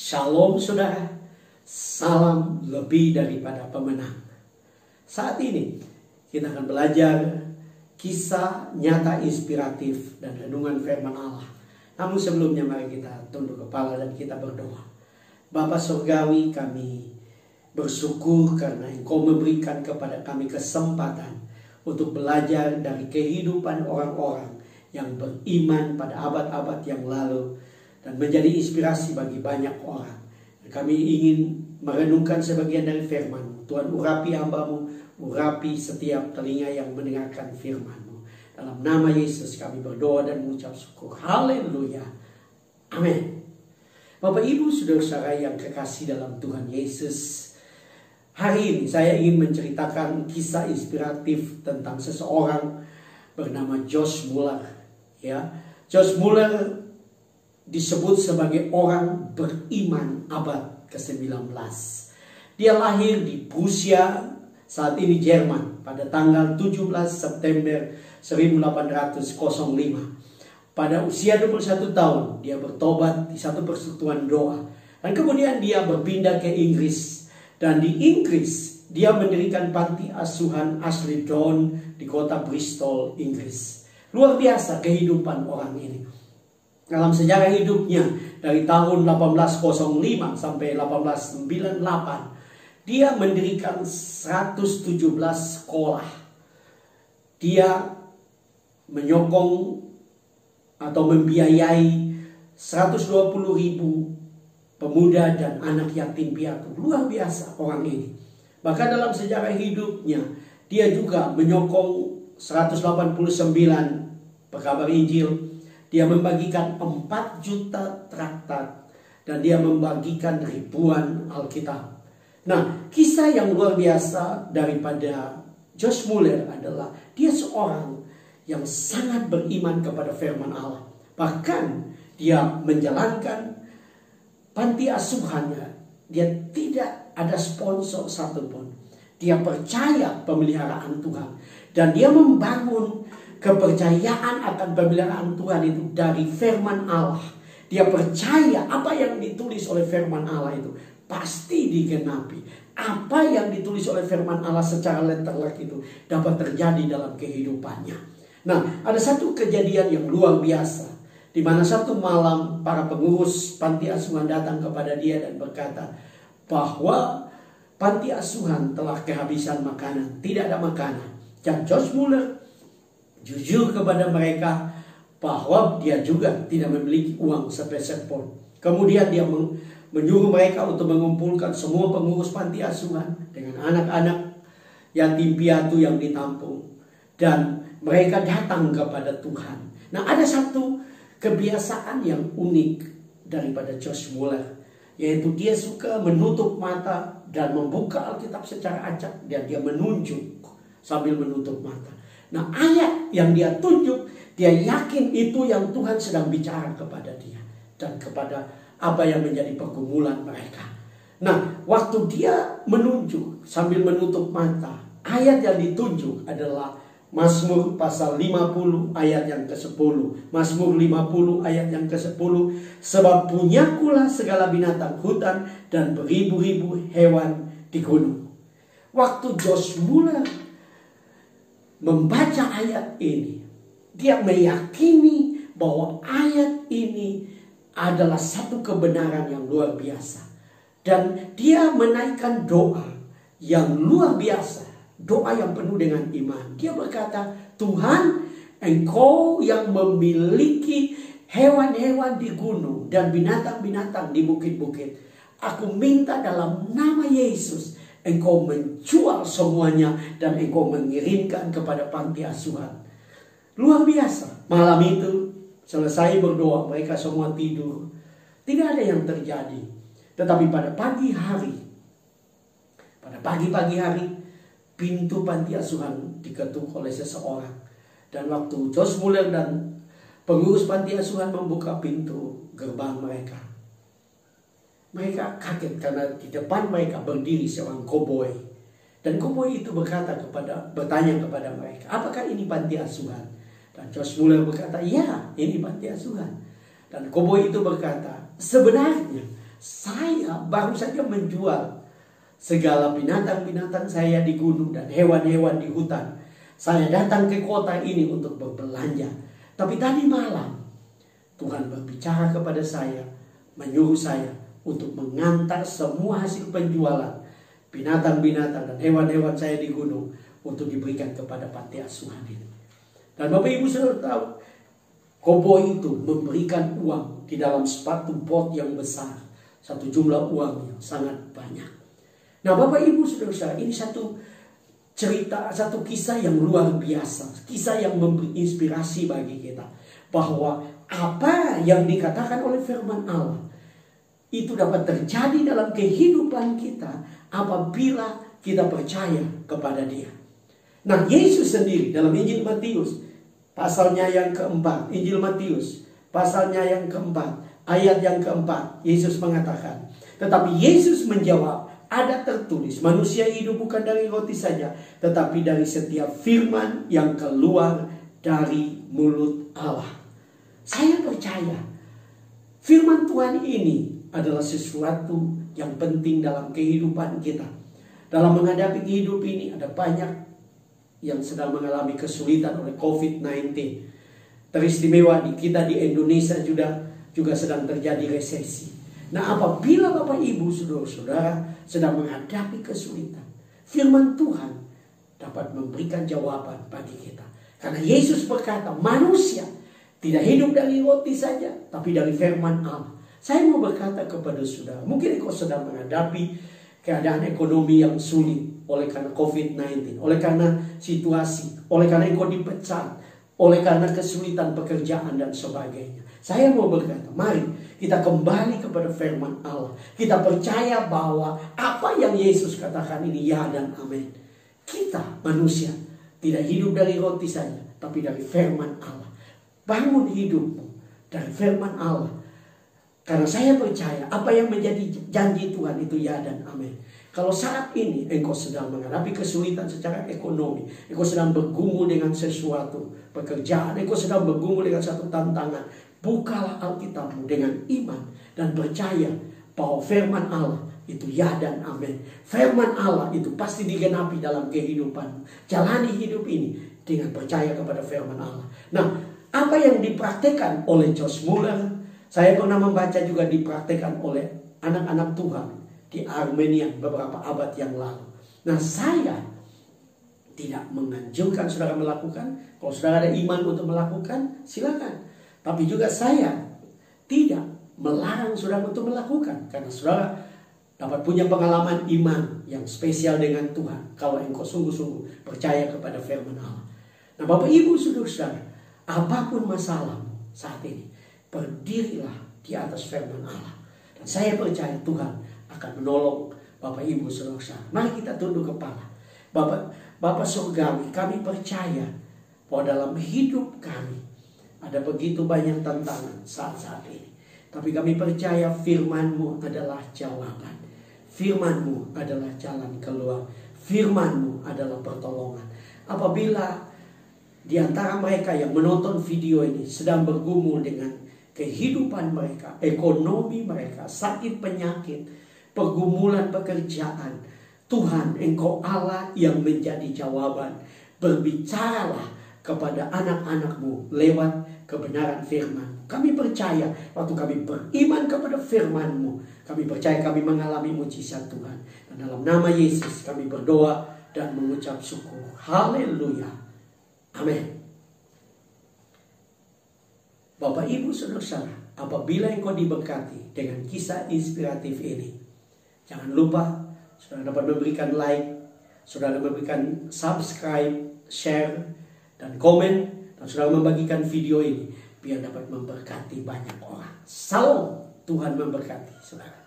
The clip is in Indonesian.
Shalom saudara, salam lebih daripada pemenang. Saat ini kita akan belajar kisah nyata inspiratif dan renungan firman Allah. Namun sebelumnya mari kita tunduk kepala dan kita berdoa. Bapa Surgawi, kami bersyukur karena Engkau memberikan kepada kami kesempatan untuk belajar dari kehidupan orang-orang yang beriman pada abad-abad yang lalu dan menjadi inspirasi bagi banyak orang. Kami ingin merenungkan sebagian dari firman-Mu. Tuhan, urapi hamba-Mu, urapi setiap telinga yang mendengarkan firman-Mu. Dalam nama Yesus kami berdoa dan mengucap syukur. Haleluya. Amin. Bapak Ibu saudara-saudara yang kekasih dalam Tuhan Yesus, hari ini saya ingin menceritakan kisah inspiratif tentang seseorang bernama Josh Muller. Josh Muller disebut sebagai orang beriman abad ke-19. Dia lahir di Prusia, saat ini Jerman, pada tanggal 17 September 1805. Pada usia 21 tahun, dia bertobat di satu persekutuan doa. Dan kemudian dia berpindah ke Inggris. Dan di Inggris, dia mendirikan panti asuhan Ashley Down di kota Bristol, Inggris. Luar biasa kehidupan orang ini. Dalam sejarah hidupnya dari tahun 1805 sampai 1898, dia mendirikan 117 sekolah. Dia menyokong atau membiayai 120.000 pemuda dan anak yatim piatu. Luar biasa orang ini. Bahkan dalam sejarah hidupnya, dia juga menyokong 189 pekabar Injil. Dia membagikan 4 juta traktat dan dia membagikan ribuan Alkitab. Nah, kisah yang luar biasa daripada Josh Muller adalah dia seorang yang sangat beriman kepada firman Allah. Bahkan dia menjalankan panti asuhannya. Dia tidak ada sponsor satupun. Dia percaya pemeliharaan Tuhan. Dan dia membangun kepercayaan akan pemeliharaan Tuhan itu dari firman Allah. Dia percaya apa yang ditulis oleh firman Allah itu pasti digenapi. Apa yang ditulis oleh firman Allah secara letterlek itu dapat terjadi dalam kehidupannya. Nah, ada satu kejadian yang luar biasa, di mana satu malam para pengurus panti asuhan datang kepada dia dan berkata bahwa panti asuhan telah kehabisan makanan, tidak ada makanan. Dan Josh Muller jujur kepada mereka bahwa dia juga tidak memiliki uang sepeser pun. Kemudian dia menyuruh mereka untuk mengumpulkan semua pengurus panti asuhan dengan anak-anak yatim piatu yang ditampung. Dan mereka datang kepada Tuhan. Nah, ada satu kebiasaan yang unik daripada Josh Muller, yaitu dia suka menutup mata dan membuka Alkitab secara acak dan dia menunjuk sambil menutup mata. Nah, ayat yang dia tunjuk, dia yakin itu yang Tuhan sedang bicara kepada dia dan kepada apa yang menjadi pergumulan mereka. Nah, waktu dia menunjuk sambil menutup mata, ayat yang ditunjuk adalah Mazmur pasal 50 ayat yang ke-10. Mazmur 50 ayat yang ke-10. Sebab punyakulah segala binatang hutan dan beribu-ribu hewan di gunung. Waktu Josh Muller membaca ayat ini, dia meyakini bahwa ayat ini adalah satu kebenaran yang luar biasa. Dan dia menaikkan doa yang luar biasa, doa yang penuh dengan iman. Dia berkata, Tuhan, Engkau yang memiliki hewan-hewan di gunung dan binatang-binatang di bukit-bukit, aku minta dalam nama Yesus, Engkau menjual semuanya dan Engkau mengirimkan kepada panti asuhan. Luar biasa. Malam itu selesai berdoa, mereka semua tidur. Tidak ada yang terjadi. Tetapi pada pagi hari, pada pagi-pagi hari, pintu panti asuhan diketuk oleh seseorang. Dan waktu Josh Muller dan pengurus panti asuhan membuka pintu gerbang mereka, mereka kaget karena di depan mereka berdiri seorang koboi. Dan koboi itu bertanya kepada mereka, apakah ini panti asuhan? Dan Josh Muller berkata, ya, ini panti asuhan. Dan koboi itu berkata, sebenarnya Saya baru saja menjual segala binatang-binatang saya di gunung dan hewan-hewan di hutan. Saya datang ke kota ini untuk berbelanja. Tapi tadi malam Tuhan berbicara kepada saya, menyuruh saya untuk mengantar semua hasil penjualan binatang-binatang dan hewan-hewan saya di gunung untuk diberikan kepada panti asuhan ini. Dan Bapak Ibu sudah tahu, koboi itu memberikan uang di dalam sepatu bot yang besar. Satu jumlah uang yang sangat banyak. Nah Bapak Ibu saudara, ini satu cerita, satu kisah yang luar biasa. Kisah yang memberi inspirasi bagi kita. Bahwa apa yang dikatakan oleh firman Allah itu dapat terjadi dalam kehidupan kita apabila kita percaya kepada Dia. Nah Yesus sendiri dalam Injil Matius pasalnya yang keempat, Injil Matius pasalnya yang keempat, ayat yang keempat, Yesus mengatakan, tetapi Yesus menjawab, ada tertulis, manusia hidup bukan dari roti saja, tetapi dari setiap firman yang keluar dari mulut Allah. Saya percaya firman Tuhan ini adalah sesuatu yang penting dalam kehidupan kita. Dalam menghadapi hidup ini ada banyak yang sedang mengalami kesulitan oleh COVID-19. Teristimewa di kita di Indonesia juga sedang terjadi resesi. Nah apabila Bapak Ibu saudara-saudara sedang menghadapi kesulitan, firman Tuhan dapat memberikan jawaban bagi kita. Karena Yesus berkata manusia tidak hidup dari roti saja, tapi dari firman Allah. Saya mau berkata kepada saudara, mungkin engkau sedang menghadapi keadaan ekonomi yang sulit oleh karena COVID-19, oleh karena situasi, oleh karena engkau dipecat, oleh karena kesulitan pekerjaan dan sebagainya. Saya mau berkata, mari kita kembali kepada firman Allah. Kita percaya bahwa apa yang Yesus katakan ini ya dan amin. Kita manusia tidak hidup dari roti saja, tapi dari firman Allah. Bangun hidupmu dari firman Allah. Karena saya percaya apa yang menjadi janji Tuhan itu ya dan amin. Kalau saat ini engkau sedang menghadapi kesulitan secara ekonomi, engkau sedang bergumul dengan sesuatu pekerjaan, engkau sedang bergumul dengan satu tantangan, bukalah Alkitabmu dengan iman dan percaya bahwa firman Allah itu ya dan amin. Firman Allah itu pasti digenapi dalam kehidupanmu. Jalani hidup ini dengan percaya kepada firman Allah. Nah, apa yang dipraktekkan oleh Josh Muller, saya pernah membaca juga dipraktekkan oleh anak-anak Tuhan di Armenia beberapa abad yang lalu. Nah saya tidak menganjurkan saudara melakukan. Kalau saudara ada iman untuk melakukan, silakan. Tapi juga saya tidak melarang saudara untuk melakukan. Karena saudara dapat punya pengalaman iman yang spesial dengan Tuhan kalau engkau sungguh-sungguh percaya kepada firman Allah. Nah Bapak Ibu saudara, apapun masalahmu saat ini, berdirilah di atas firman Allah. Dan saya percaya Tuhan akan menolong Bapak Ibu saudara. Mari kita tunduk kepala. Bapak surgawi, kami percaya bahwa dalam hidup kami ada begitu banyak tantangan saat-saat ini. Tapi kami percaya firman-Mu adalah jawaban. Firman-Mu adalah jalan keluar. Firman-Mu adalah pertolongan. Apabila di antara mereka yang menonton video ini sedang bergumul dengan kehidupan mereka, ekonomi mereka, sakit penyakit, pergumulan pekerjaan, Tuhan Engkau Allah yang menjadi jawaban. Berbicaralah kepada anak-anak-Mu lewat kebenaran firman. Kami percaya waktu kami beriman kepada firman-Mu, kami percaya kami mengalami mujizat Tuhan. Dan dalam nama Yesus kami berdoa dan mengucap syukur. Haleluya. Amin. Bapak Ibu saudara, apabila engkau diberkati dengan kisah inspiratif ini, jangan lupa saudara dapat memberikan like, saudara memberikan subscribe, share, dan komen, dan saudara membagikan video ini biar dapat memberkati banyak orang. Salam, Tuhan memberkati saudara.